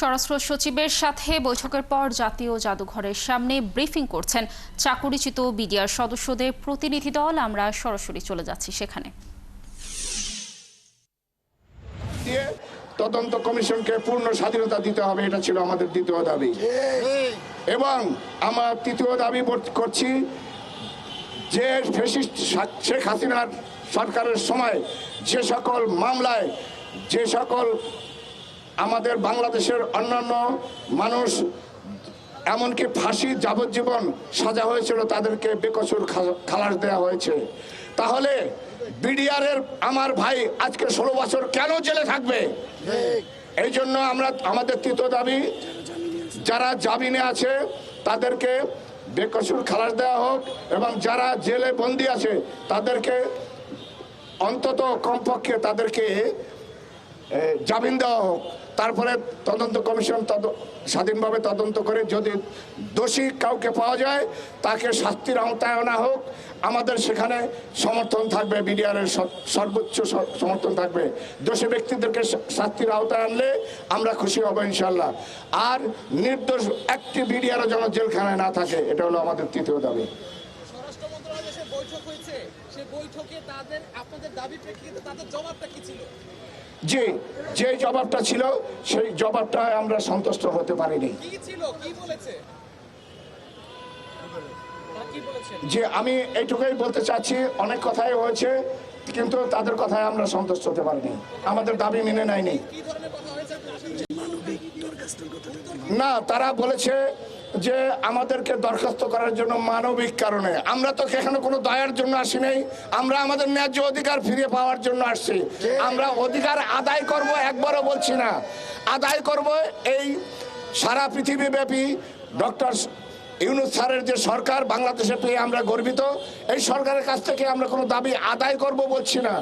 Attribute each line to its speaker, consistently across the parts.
Speaker 1: স্বরাষ্ট্র সচিবের সাথে বৈঠকের পর জাতীয় জাদুঘরের সামনে ব্রিফিং করছেন চাকরিচ্যুত বিডিআর সদস্যদের প্রতিনিধি দল। আমরা সরাসরি চলে যাচ্ছি সেখানে।
Speaker 2: তদন্ত কমিশনকে পূর্ণ স্বাধীনতা দিতে হবে, এটা ছিল আমাদের দ্বিতীয় দাবি। এবং আমার তৃতীয় দাবি করছি যে ফ্যাসিস্ট শেখ হাসিনার সরকারের সময় যে সকল মামলায় যে সকল আমাদের বাংলাদেশের অন্যান্য মানুষ এমনকি ফাঁসি যাবজ্জীবন সাজা হয়েছিল, তাদেরকে বেকসুর খালাস দেওয়া হয়েছে। তাহলে বিডিআরের আমার ভাই আজকে 16 বছর কেন জেলে থাকবে? এই জন্য আমরা আমাদের তৃতীয় দাবি, যারা জামিনে আছে তাদেরকে বেকসুর খালাস দেওয়া হোক এবং যারা জেলে বন্দী আছে তাদেরকে অন্তত কমপক্ষে তাদেরকে জামিন দেওয়া হোক। তারপরে তদন্ত কমিশন স্বাধীনভাবে তদন্ত করে যদি দোষী কাউকে পাওয়া যায় তাকে শাস্তির আওতায় আনা হোক। আমাদের সেখানে সমর্থন থাকবে, বিডিআরের সর্বোচ্চ সমর্থন থাকবে। দোষী ব্যক্তিদেরকে শাস্তির আওতায় আনলে আমরা খুশি হব ইনশাল্লাহ। আর নির্দোষ একটি বিডিআরও যেন জেলখানায় না থাকে, এটা হলো আমাদের তৃতীয় দাবি।
Speaker 3: স্বরাষ্ট্র মন্ত্রণালয়ে যে বৈঠক হয়েছে, সেই বৈঠকে আপনাদের দাবি প্রেক্ষিতে তাদের জবাবটা কি ছিল?
Speaker 2: জি, যে জবাবটা ছিল সেই জবাবটা আমরা সন্তুষ্ট হতে পারিনি। যে আমি এইটুকুই বলতে চাচ্ছি, অনেক কথাই হয়েছে কিন্তু তাদের কথায় আমরা সন্তুষ্ট হতে পারিনি, আমাদের দাবি মেনে নেয়নি। না, তারা বলেছে যে আমাদেরকে দরখাস্ত করার জন্য মানবিক কারণে। আমরা তো এখানে কোনো দয়ার জন্য আসি নাই, আমরা আমাদের ন্যায্য অধিকার ফিরে পাওয়ার জন্য আসছি। আমরা অধিকার আদায় করব, একবারও বলছি না, আদায় করব। এই সারা পৃথিবীব্যাপী ডক্টর ইউনূস স্যারের যে সরকার বাংলাদেশে পেয়ে আমরা গর্বিত, এই সরকারের কাছ থেকে আমরা কোনো দাবি আদায় করব বলছি না,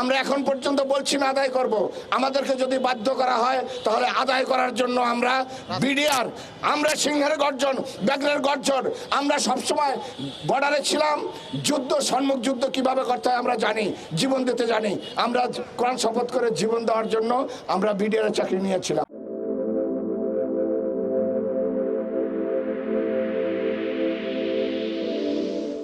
Speaker 2: আমরা এখন পর্যন্ত বলছি না আদায় করব। আমাদেরকে যদি বাধ্য করা হয় তাহলে আদায় করার জন্য আমরা বিডিআর, আমরা সিংহের গর্জন, ব্যাঘ্রের গর্জন, আমরা সবসময় বর্ডারে ছিলাম। যুদ্ধ, সম্মুখ যুদ্ধ কিভাবে করতে হয় আমরা জানি, জীবন দিতে জানি। আমরা কোরআন শপথ করে জীবন দেওয়ার জন্য আমরা বিডিআরের চাকরি নিয়েছিলাম।